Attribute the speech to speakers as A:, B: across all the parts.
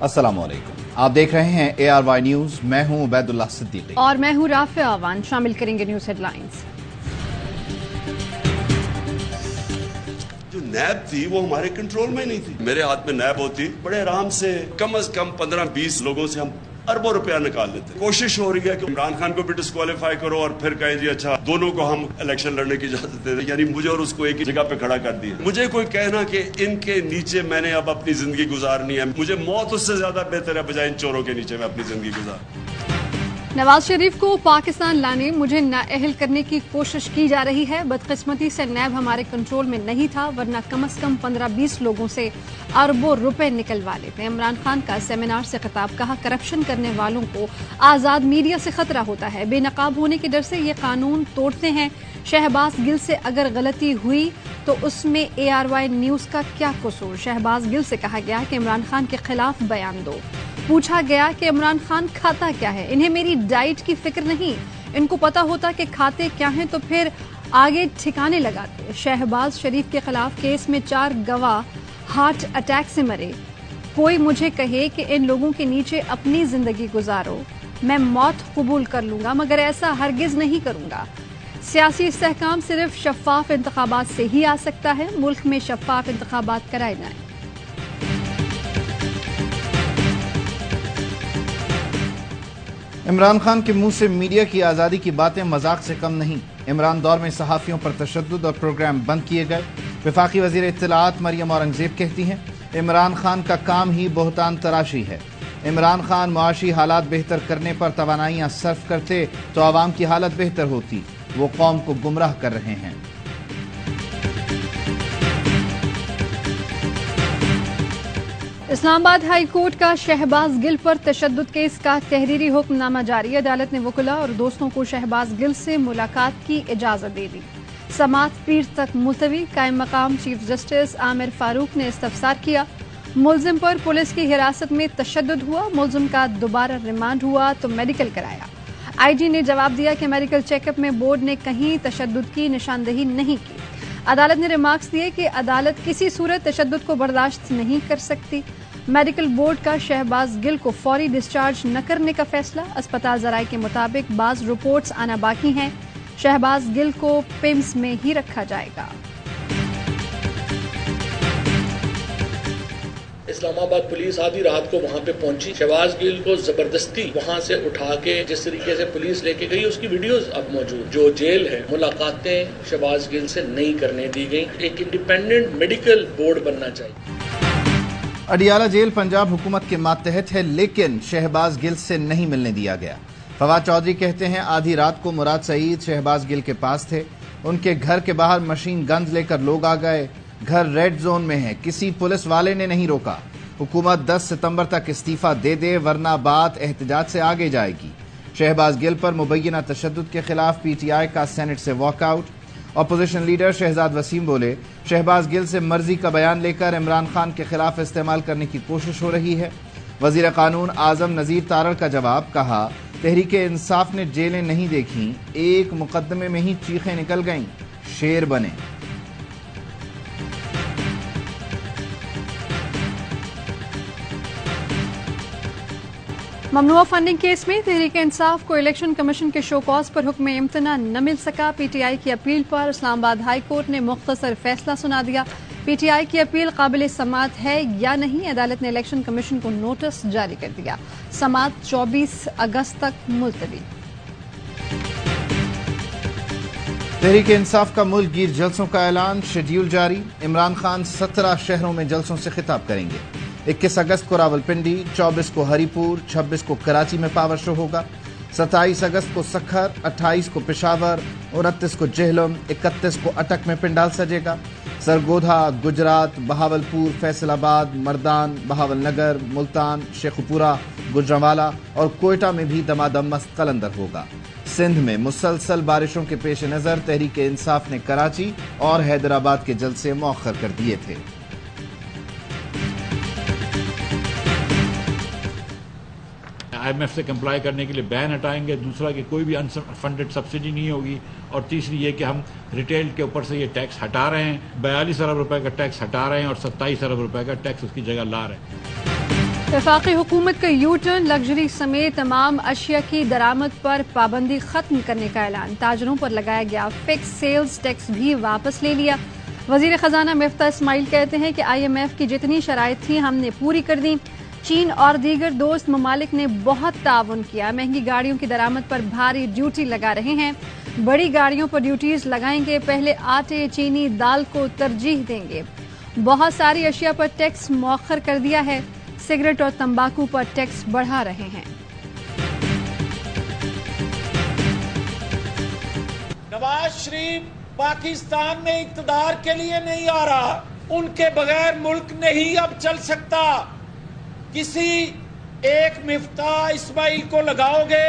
A: अस्सलाम वालेकुम, आप देख रहे हैं ARY न्यूज। मैं हूं उबैदुल्लाह सिद्दीकी
B: और मैं हूं राफिया अवान। शामिल करेंगे न्यूज हेडलाइंस।
C: जो नैब थी वो हमारे कंट्रोल में नहीं थी। मेरे हाथ में नैब होती, बड़े आराम से कम 15-20 लोगों से हम अरबों रुपया निकाल लेते। कोशिश हो रही है कि इमरान खान को भी डिस्क्वालीफाई करो और फिर कहें जी अच्छा दोनों को हम इलेक्शन लड़ने की इजाजत दे दें, यानी मुझे और उसको एक ही जगह पे खड़ा कर दिया। मुझे कोई कहना कि इनके नीचे मैंने अब अपनी जिंदगी गुजारनी है, मुझे मौत उससे ज्यादा बेहतर है बजाय इन चोरों के नीचे मैं अपनी जिंदगी गुजार।
B: नवाज शरीफ को पाकिस्तान लाने मुझे नाअहल करने की कोशिश की जा रही है। बदकिस्मती से नैब हमारे कंट्रोल में नहीं था, वरना कम से कम 15-20 लोगों से अरबों रुपए निकलवा लेते। इमरान खान का सेमिनार से खिताब। कहा, करप्शन करने वालों को आज़ाद मीडिया से खतरा होता है, बेनकाब होने की डर से ये कानून तोड़ते हैं। शहबाज गिल से अगर गलती हुई तो उसमें ARY न्यूज का क्या कसूर। शहबाज गिल से कहा गया कि इमरान खान के खिलाफ बयान दो। पूछा गया कि इमरान खान खाता क्या है। इन्हें मेरी डाइट की फिक्र नहीं, इनको पता होता कि खाते क्या हैं तो फिर आगे ठिकाने लगाते। शहबाज शरीफ के खिलाफ केस में 4 गवाह हार्ट अटैक से मरे। कोई मुझे कहे कि इन लोगों के नीचे अपनी जिंदगी गुजारो, मैं मौत कबूल कर लूंगा, मगर ऐसा हरगिज नहीं करूंगा। सियासी इस्तेहकाम सिर्फ शफाफ इंतखाबात से ही आ सकता है। मुल्क में शफाफ इंतखाबात कराए जाएं।
A: इमरान खान के मुंह से मीडिया की आज़ादी की बातें मजाक से कम नहीं। इमरान दौर में सहाफ़ियों पर तशद्दुद और प्रोग्राम बंद किए गए। वफाकी वज़ीर इत्तलाआत मरियम औरंगज़ेब कहती हैं, इमरान खान का काम ही बहतान तराशी है। इमरान खान मुआशी हालात बेहतर करने पर तवानाइयाँ सर्फ करते तो आवाम की हालत बेहतर होती। वो कौम को गुमराह कर रहे हैं।
B: इस्लामाबाद हाई कोर्ट का शहबाज गिल पर तशद्दुद केस का तहरीरी हुक्मनामा जारी। अदालत ने वकुला और दोस्तों को शहबाज गिल से मुलाकात की इजाजत दे दी। समाअत पीर तक मुलतवी। कायम मकाम चीफ जस्टिस आमिर फारूक ने इस्तफसार किया। मुलजिम पर पुलिस की हिरासत में तशद्दुद हुआ। मुलजिम का दोबारा रिमांड हुआ तो मेडिकल कराया। IG ने जवाब दिया कि मेडिकल चेकअप में बोर्ड ने कहीं तशद्दुद की निशानदेही नहीं की। अदालत ने रिमार्क्स दिए कि अदालत किसी सूरत तशद्दुद को बर्दाश्त नहीं कर सकती। मेडिकल बोर्ड का शहबाज गिल को फौरी डिस्चार्ज न करने का फैसला। अस्पताल ज़राए के मुताबिक बाज़ रिपोर्ट्स आना बाकी हैं। शहबाज गिल को पिम्स में ही रखा जाएगा।
D: इस्लामाबाद पुलिस आधी रात को वहां पे पहुंची। शहबाज गिल को जबरदस्ती वहां से उठा के जिस तरीके से पुलिस लेके गई उसकी वीडियोस अब मौजूद। जो जेल है, मुलाकातें शहबाज गिल से नहीं करने दी गई। एक इंडिपेंडेंट मेडिकल बोर्ड बनना चाहिए।
A: अडियाला जेल पंजाब हुकूमत के मातहत है, लेकिन शहबाज गिल से नहीं मिलने दिया गया। फवाद चौधरी कहते हैं, आधी रात को मुराद सईद शहबाज गिल के पास थे। उनके घर के बाहर मशीन गन्स लेकर लोग आ गए। घर रेड जोन में है, किसी पुलिस वाले ने नहीं रोका। हुकूमत 10 सितंबर तक इस्तीफा दे दे, वरना बात एहतजाज से आगे जाएगी। शहबाज गिल पर मुबैना तशद्दुद के खिलाफ PTI का सेनेट से walkout. Opposition leader Shahzad Waseem बोले, शहबाज गिल से मर्जी का बयान लेकर इमरान खान के खिलाफ इस्तेमाल करने की कोशिश हो रही है। वजीर कानून आजम नजीर तारड़ का जवाब। कहा, तहरीक इंसाफ ने जेलें नहीं देखी, एक मुकदमे में ही चीखें निकल गईं, शेर बने।
B: ममनुआ फंडिंग केस में तहरीक इंसाफ को इलेक्शन कमीशन के शो कॉज पर हुक्म इम्तना न मिल सका। PTI की अपील पर इस्लामाबाद हाई कोर्ट ने मुख्तसर फैसला सुना दिया। PTI की अपील काबिल समाअत है या नहीं, अदालत ने इलेक्शन कमीशन को नोटिस जारी कर दिया। समाअत 24 अगस्त तक मुलतवी।
A: तहरीक इंसाफ का मुल्क गिर जलसों का ऐलान, शेड्यूल जारी। इमरान खान 17 शहरों में जलसों से खिताब करेंगे। 21 अगस्त को रावलपिंडी, 24 को हरिपुर, 26 को कराची में पावर शो होगा। 27 अगस्त को सखर, 28 को पेशावर, 29 को जेहलम, 31 को अटक में पिंडाल सजेगा। सरगोधा, गुजरात, बहावलपुर, फैसलाबाद, मर्दान, बहावलनगर, मुल्तान, शेखुपुरा, गुजरांवाला और कोयटा में भी दमादम मस्त कलंदर होगा। सिंध में मुसलसल बारिशों के पेश नज़र तहरीक इंसाफ ने कराची और हैदराबाद के जलसे मौखर कर दिए थे।
E: IMF से कंप्लाई करने के लिए बैन हटाएंगे। दूसरा कि कोई भी अनफंडेड सब्सिडी नहीं होगी। और तीसरी ये कि हम रिटेल के ऊपर से ये टैक्स हटा रहे हैं। 42 अरब रुपए का टैक्स हटा रहे हैं और 27 अरब रुपए का टैक्स उसकी जगह ला रहे हैं।
B: वफाकी हुकूमत का यू टर्न, लग्जरी समेत तमाम अशिया की दरामद पर पाबंदी खत्म करने का ऐलान। ताजरों पर लगाया गया फिक्स सेल्स टैक्स भी वापस ले लिया। वजीर खजाना मिफ्ता इस्माइल कहते हैं कि IMF की जितनी शराइत थी हमने पूरी कर दी। चीन और दीगर दोस्त ममालिक ने बहुत ताउन किया। महंगी गाड़ियों की दरामद पर भारी ड्यूटी लगा रहे हैं। बड़ी गाड़ियों पर ड्यूटीज लगाएंगे। पहले आटे, चीनी, दाल को तरजीह देंगे। बहुत सारी अशिया पर टैक्स मौखर कर दिया है। सिगरेट और तंबाकू पर टैक्स बढ़ा रहे हैं।
F: नवाज शरीफ पाकिस्तान में इक़्तिदार के लिए नहीं आ रहा, उनके बगैर मुल्क नहीं अब चल सकता। किसी एक मिफ्ता इस्माइल को लगाओगे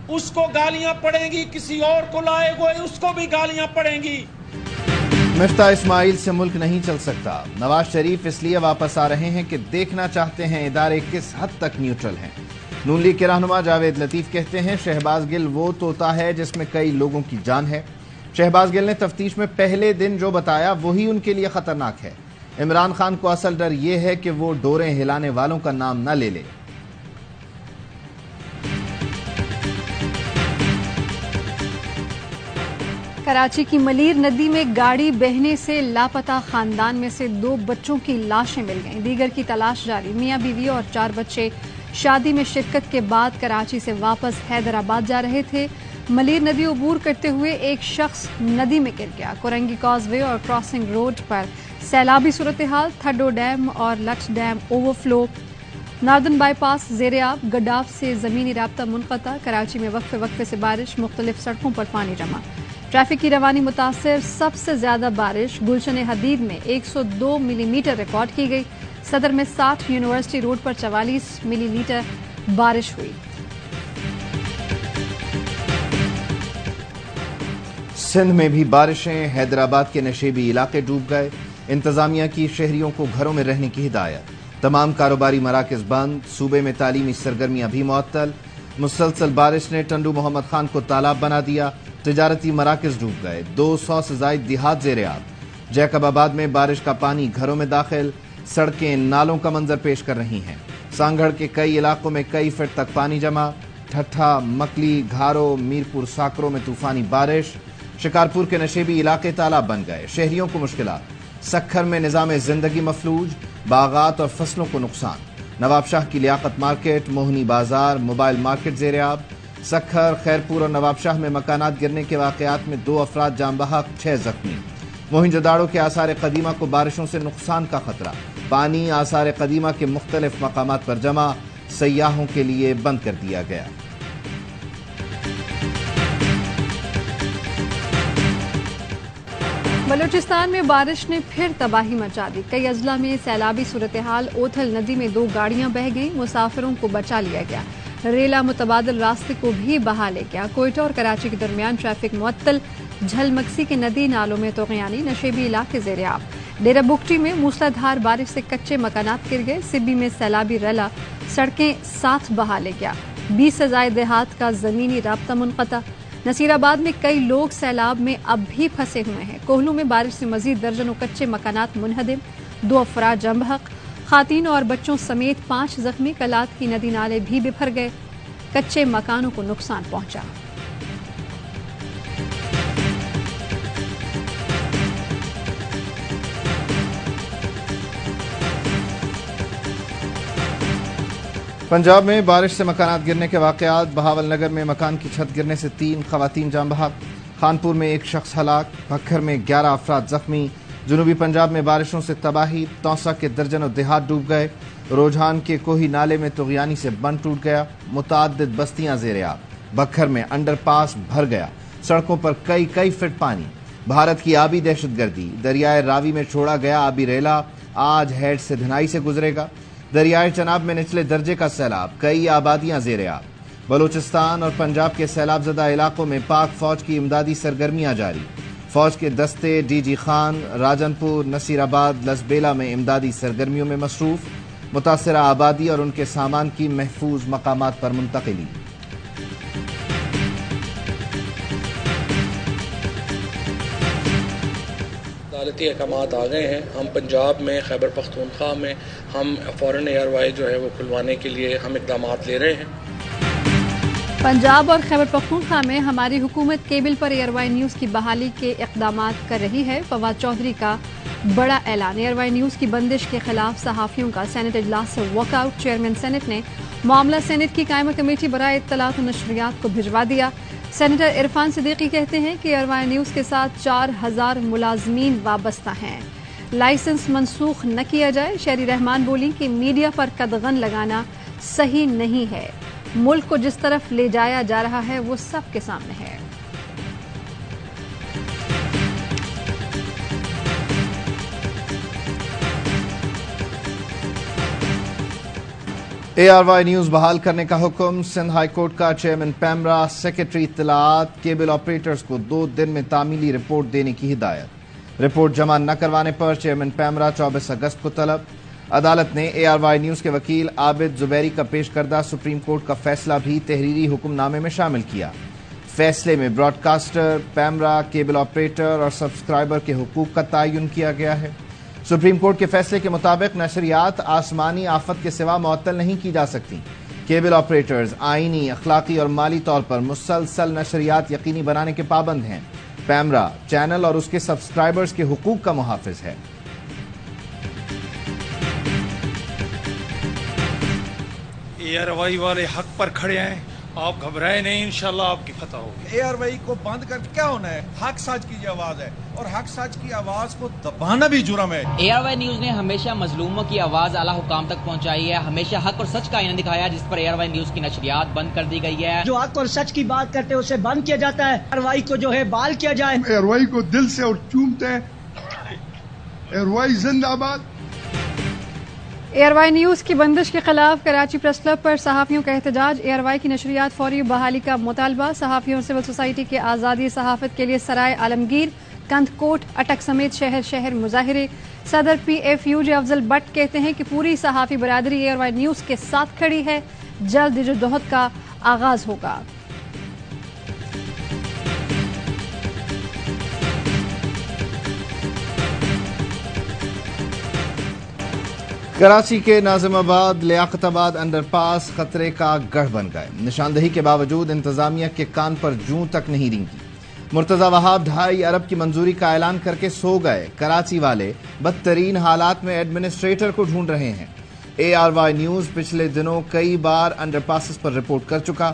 F: उसको गालियां पड़ेंगी, किसी और को लाएगे उसको भी गालियां पड़ेंगी।
A: मिफ्ता इस्माइल से मुल्क नहीं चल सकता। नवाज शरीफ इसलिए वापस आ रहे हैं कि देखना चाहते हैं इदारे किस हद तक न्यूट्रल हैं। नून लीग के रहनुमा जावेद लतीफ कहते हैं शहबाज गिल वो तोता है जिसमें कई लोगों की जान है। शहबाज गिल ने तफ्तीश में पहले दिन जो बताया वही उनके लिए खतरनाक है। इमरान खान को असल डर ये है कि वो डोरें हिलाने वालों का नाम न ले ले।
B: कराची की मलीर नदी में गाड़ी बहने से लापता खानदान में से 2 बच्चों की लाशें मिल गईं। दीगर की तलाश जारी। मियां बीवी और 4 बच्चे शादी में शिरकत के बाद कराची से वापस हैदराबाद जा रहे थे। मलीर नदी अबूर करते हुए एक शख्स नदी में गिर गया। कोरंगी कॉजवे और क्रॉसिंग रोड पर सैलाबी सूरत हाल। थड्डो डैम और लक्स डैम ओवरफ्लो। नार्दन बाईपास ज़ेर-ए-आब। गड्डाफ से ज़मीनी राब्ता मुनक़ता। कराची में वक्फे वक्फे से बारिश। मुख्तलिफ सड़कों पर पानी जमा। ट्रैफिक की रवानी मुतासिर। सबसे ज्यादा बारिश गुलशन हदीद में 102 मिलीमीटर रिकॉर्ड की गई। सदर में 60, यूनिवर्सिटी रोड पर 44 मिलीमीटर बारिश हुई।
A: सिंध में भी बारिशें। हैदराबाद के नशेबी इलाके डूब गए। इंतजामिया की शहरियों को घरों में रहने की हिदायत। तमाम कारोबारी मराकज बंद। सूबे में तालीमी सरगर्मियां भी मुअत्तल। मुसलसल बारिश ने टंडू मोहम्मद खान को तालाब बना दिया। तिजारती मराकज डूब गए। 200 से ज्यादा देहात ज़ेर-ए-आब। जैकबाबाद में बारिश का पानी घरों में दाखिल। सड़कें नालों का मंजर पेश कर रही हैं। सांगढ़ के कई इलाकों में कई फीट तक पानी जमा। ठट्ठा, मकली, घारो, मीरपुर साकरों में तूफानी बारिश। शिकारपुर के नशेबी इलाके तालाब बन गए। शहरियों को मुश्किलात। सखर में निजाम जिंदगी मफलूज। बागात और फसलों को नुकसान। नवाबशाह की लियाकत मार्केट, मोहनी बाजार, मोबाइल मार्केट ज़ेर-ए-आब। सखर, खैरपुर और नवाबशाह में मकानात गिरने के वाकयात में 2 अफराद जान बहक, 6 जख्मी। मोहिंजोदाड़ो के आसार कदीमा को बारिशों से नुकसान का खतरा। पानी आसार कदीमा के मुख्तलिफ मकामात पर जमा। सयाहों के लिए बंद कर दिया गया।
B: बलूचिस्तान में बारिश ने फिर तबाही मचा दी। कई अजला में सैलाबी सूरत हाल। ओथल नदी में 2 गाड़ियां बह गईं। मुसाफिरों को बचा लिया गया। रेला मुतबादल रास्ते को भी बहा ले गया। कोयटा और कराची के दरमियान ट्रैफिक मुअत्तल। झलमक्सी के नदी नालों में तोग़यानी। नशेबी इलाके ज़ेर-ए-आब। डेरा बुगटी में मूसलाधार बारिश से कच्चे मकानात गिर गए। सिब्बी में सैलाबी रला। सड़कें साथ बहा ले गया। 20 से ज़ायद देहात का ज़मीनी राब्ता मुनक़ता। नसीराबाद में कई लोग सैलाब में अब भी फंसे हुए हैं। कोहलू में बारिश से मजीद दर्जनों कच्चे मकानात मुनहदिम। 2 अफराद जम बहक। खातीन और बच्चों समेत 5 जख्मी। कलात की नदी नाले भी बिफर गए। कच्चे मकानों को नुकसान पहुंचा।
A: पंजाब में बारिश से मकानात गिरने के वाकयात। बहावल नगर में मकान की छत गिरने से 3 खवातीन जान बहक। खानपुर में 1 शख्स हलाक। भक्खर में 11 अफराद जख्मी। जनूबी पंजाब में बारिशों से तबाही। तौसा के दर्जनों देहात डूब गए। रोजान के कोही नाले में तुग़यानी से बंद टूट गया। मुताद्दिद बस्तियां ज़ेर-ए-आब। बक्खर में अंडरपास भर गया। सड़कों पर कई फीट पानी। भारत की आबी दहशतगर्दी। दरियाए रावी में छोड़ा गया आबी रेला आज हेड से धनाई से गुजरेगा। दरियाए चनाब में निचले दर्जे का सैलाब। कई आबादियां ज़ेर-ए-आब। बलूचिस्तान और पंजाब के सैलाब ज़दा इलाकों में पाक फौज की इमदादी सरगर्मियां जारी। फौज के दस्ते DG खान, राजनपुर, नसीराबाद, लसबेला में इमदादी सरगर्मियों में मसरूफ। मुतासरा आबादी और उनके सामान की महफूज मकामात पर मुंतकिली।
D: عدالتی احکامات آ گئے ہیں. ہم پنجاب میں خیبر پختونخوا میں ہم فورن ایئر وائی جو ہے وہ کھلوانے کے لیے ہم اقدامات لے رہے ہیں.
B: پنجاب اور خیبر پختونخوا میں ہماری حکومت کیبل پر ایئر وائی نیوز کی بحالی کے اقدامات کر رہی ہے. فواد چودھری کا بڑا اعلان. ایئر وائی نیوز کی بندش کے خلاف صحافیوں کا سینٹ اجلاس سے واک آؤٹ. چیئرمین سینٹ نے معاملہ سینٹ کی قائمہ کمیٹی برائے اطلاعات و نشریات کو بھجوا دیا. سینیٹر عرفان صدیقی کہتے ہیں کہ ایئر وائی نیوز کے ساتھ 4000 ملازمین وابستہ ہیں. لائسنس منسوخ نہ کیا جائے. شہری رحمان بولی کہ میڈیا پر قدغن لگانا صحیح نہیں ہے. ملک کو جس طرف لے جایا جا رہا ہے وہ سب کے سامنے ہے.
A: اے آر وائی نیوز بحال کرنے کا حکم. سندھ ہائی کورٹ کا چیئرمین پیمرا سیکرٹری اطلاعات کیبل آپریٹرز کو 2 دن میں تعمیلی رپورٹ دینے کی ہدایت. رپورٹ جمع نہ کروانے پر چیئرمین پیمرا 24 اگست کو طلب. عدالت نے اے آر وائی نیوز کے وکیل عابد زبیری کا پیش کردہ سپریم کورٹ کا فیصلہ بھی تحریری حکم نامے میں شامل کیا. فیصلے میں broadcaster, PEMRA, cable operator اور سبسکرائبر کے حقوق کا تعین کیا گیا ہے. سپریم کورٹ کے فیصلے کے مطابق نشریات آسمانی آفت کے سوا معطل نہیں کی جا سکتی. کیبل آپریٹرز آئینی، اخلاقی اور مالی طور پر مسلسل نشریات یقینی بنانے کے پابند ہیں. پیمرا چینل اور اس کے سبسکرائبرز کے حقوق کا محافظ ہے.
G: اے آر وائی والے حق پر کھڑے ہیں. آپ گھبرائے نہیں، انشاءاللہ آپ کی فتح ہوگی.
H: اے آر وائی کو بند کر کیا ہونا ہے؟ حق سچ کی جو آواز ہے، اور حق سچ کی آواز کو دبانا بھی جرم ہے.
I: اے آر وائی نیوز نے ہمیشہ مظلوموں کی آواز اعلیٰ حکام تک پہنچائی ہے. ہمیشہ حق اور سچ کا آئینہ دکھایا، جس پر اے آر وائی نیوز کی نشریات بند کر دی گئی ہے.
J: جو حق اور سچ کی بات کرتے ہیں اسے بند کیا جاتا ہے. اے آر وائی کو جو ہے بحال کیا جائے.
K: اے آر وائی کو دل سے اور چومتے ہیں. اے آر وائی زندہ باد.
B: ایئر وائی نیوز کی بندش کے خلاف کراچی پریس کلب پر صحافیوں کا احتجاج. ایئر وائی کی نشریات فوری بحالی کا مطالبہ. صحافیوں سول سوسائٹی کے آزادی صحافت کے لیے سرائے عالمگیر، کندھ کوٹ، اٹک سمیت شہر شہر مظاہرے. صدر P if you J Afzal but کہتے ہیں کہ پوری صحافی برادری ایئر وائی نیوز کے ساتھ کھڑی ہے. جلد جدوجہد کا آغاز ہوگا.
A: کراچی کے ناظم آباد لیاقت آباد انڈر پاس خطرے کا گڑھ بن گئے. نشاندہی کے باوجود انتظامیہ کے کان پر جوں تک نہیں رینگی. مرتضی وہاب 2.5 ارب کی منظوری کا اعلان کر کے سو گئے. کراچی والے بدترین حالات میں ایڈمنسٹریٹر کو ڈھونڈ رہے ہیں. اے آر وائی نیوز پچھلے دنوں کئی بار انڈر پاسز پر رپورٹ کر چکا.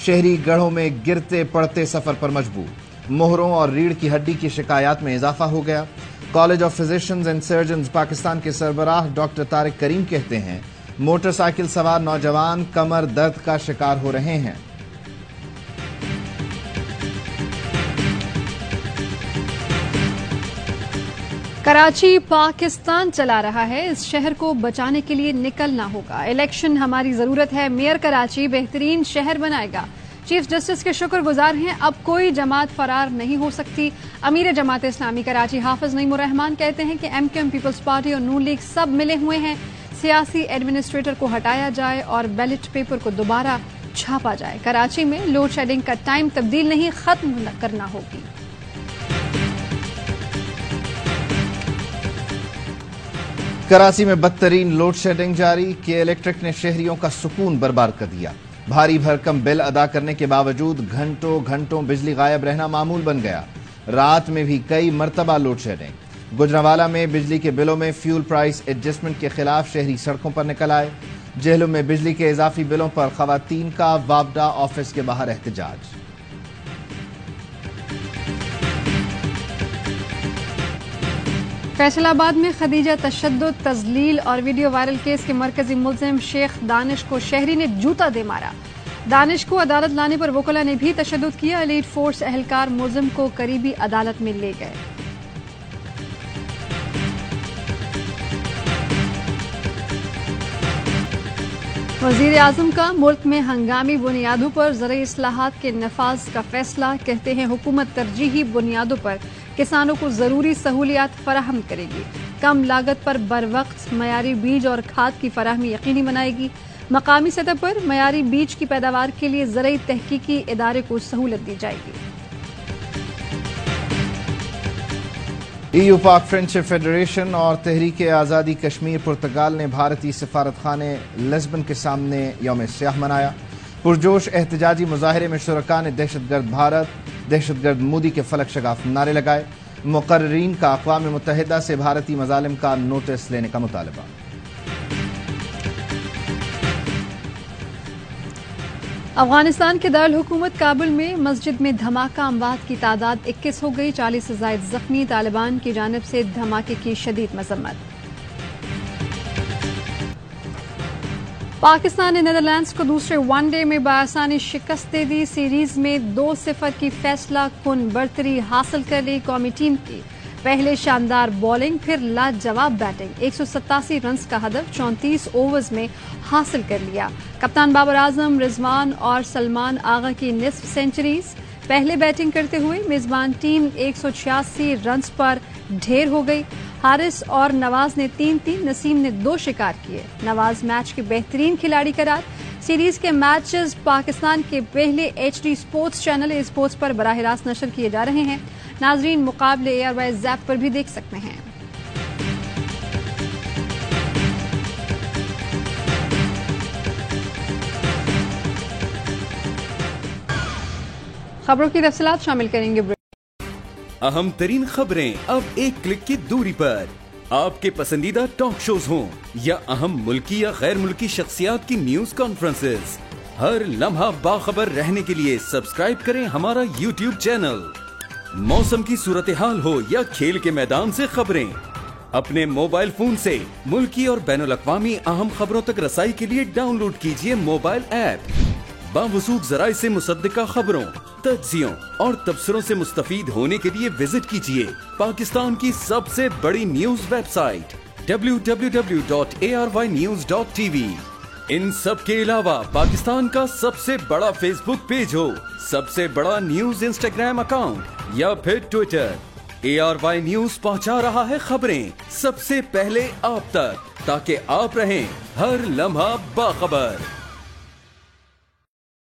A: شہری گڑھوں میں گرتے پڑتے سفر پر مجبور. مہروں اور ریڑھ کی ہڈی کی شکایات میں اضافہ ہو گیا. College of physicians and surgeons Pakistan کے سربراہ ڈاکٹر طارق کریم کہتے ہیں موٹر سائیکل سوار نوجوان کمر درد کا شکار ہو رہے ہیں.
B: کراچی پاکستان چلا رہا ہے. اس شہر کو بچانے کے لیے نکلنا ہوگا. الیکشن ہماری ضرورت ہے. میئر کراچی بہترین شہر بنائے گا. چیف جسٹس کے شکر گزار ہیں. اب کوئی جماعت فرار نہیں ہو سکتی. امیر جماعت اسلامی کراچی حافظ نعیم الرحمان کہتے ہیں کہ M Q M, Peoples Party اور نون لیگ سب ملے ہوئے ہیں. سیاسی ایڈمنسٹریٹر کو ہٹایا جائے اور بیلٹ پیپر کو دوبارہ چھاپا جائے. کراچی میں لوڈ شیڈنگ کا ٹائم تبدیل نہیں، ختم کرنا ہوگی.
A: کراچی میں بدترین لوڈ شیڈنگ جاری. کے الیکٹرک نے شہریوں کا سکون برباد کر دیا. بھاری بھرکم بل ادا کرنے کے باوجود گھنٹوں گھنٹوں بجلی غائب رہنا معمول بن گیا. رات میں بھی کئی مرتبہ لوڈ شیڈنگ. گجرانوالہ میں بجلی کے بلوں میں فیول پرائس ایڈجسٹمنٹ کے خلاف شہری سڑکوں پر نکل آئے. جہلم میں بجلی کے اضافی بلوں پر خواتین کا وابڈا آفس کے باہر احتجاج.
B: فیصل آباد میں خدیجہ تشدد، تذلیل اور ویڈیو وائرل کیس کے مرکزی ملزم شیخ دانش کو شہری نے جوتا دے مارا. دانش کو عدالت لانے پر وکلا نے بھی تشدد کیا. ایلیٹ فورس اہلکار ملزم کو قریبی عدالت میں لے گئے. وزیر اعظم کا ملک میں ہنگامی بنیادوں پر زرعی اصلاحات کے نفاذ کا فیصلہ. کہتے ہیں حکومت ترجیحی بنیادوں پر کسانوں کو ضروری سہولیات فراہم کرے گی. کم لاگت پر بروقت معیاری بیج اور کھاد کی فراہمی یقینی بنائے گی. مقامی سطح پر معیاری بیج کی پیداوار کے لیے زرعی تحقیقی ادارے کو سہولت دی جائے گی.
A: EU पाक फ्रेंडशिप फेडरेशन और तहरीक आज़ादी कश्मीर पुर्तगाल ने भारतीय सफारत खाने लिस्बन के सामने यौम स्याह मनाया। पुरजोश एहतजाजी मुजाहरे में शुरका ने दहशतगर्द भारत, दहशतगर्द मोदी के फलक शगाफ नारे लगाए। मुकर्रीन का अक़वाम मुत्तहिदा से भारतीय मज़ालिम का नोटिस लेने का मुतालबा।
B: अफगानिस्तान के दारुल हुकूमत काबुल में मस्जिद में धमाका, अमवात की तादाद 21 हो गई, 40 से ज़ायद जख्मी। तालिबान की जानिब से धमाके की शदीद मजम्मत। पाकिस्तान ने नीदरलैंड्स को दूसरे वनडे में बाआसानी शिकस्त दे दी। सीरीज में 2-0 की फैसला कुन बरतरी हासिल कर ली कौमी टीम की। पहले शानदार बॉलिंग, फिर लाजवाब बैटिंग। 187 रन्स का हदफ 34 ओवर्स में हासिल कर लिया। कप्तान बाबर आजम, रिजवान और सलमान आगा की निस्फ सेंचुरीज। पहले बैटिंग करते हुए मेजबान टीम 186 रन्स पर ढेर हो गई। हारिस और नवाज ने 3-3, नसीम ने 2 शिकार किए। नवाज मैच के बेहतरीन खिलाड़ी करार। सीरीज के मैचेस पाकिस्तान के पहले HD स्पोर्ट्स चैनल ए स्पोर्ट्स पर बराह रास्त नशर किए जा रहे हैं। नाजरीन मुकाबले ARY ज़ैप पर भी देख सकते हैं। खबरों की तफसीलात शामिल करेंगे।
L: अहम तरीन खबरें अब एक क्लिक की दूरी पर। आपके पसंदीदा टॉक शोज हों या अहम मुल्की या गैर मुल्की शख्सियात की न्यूज कॉन्फ्रेंसेस, हर लम्हा बाखबर रहने के लिए सब्सक्राइब करें हमारा YouTube चैनल। मौसम की सूरत हाल हो या खेल के मैदान से खबरें, अपने मोबाइल फोन से मुल्की और बैनुल अक़वामी अहम खबरों तक रसाई के लिए डाउनलोड कीजिए मोबाइल ऐप। बावसूख ज़राए से मुसद्दिका खबरों, तज्ज़ियों और तबसरों से मुस्तफीद होने के लिए विजिट कीजिए पाकिस्तान की सबसे बड़ी न्यूज वेबसाइट www.arynews.tv। इन सब के अलावा पाकिस्तान का सबसे बड़ा फेसबुक पेज हो, सबसे बड़ा न्यूज इंस्टाग्राम अकाउंट या फिर ट्विटर, ARY न्यूज पहुंचा रहा है खबरें सबसे पहले आप तक, ताकि आप रहें हर लम्हा बाखबर।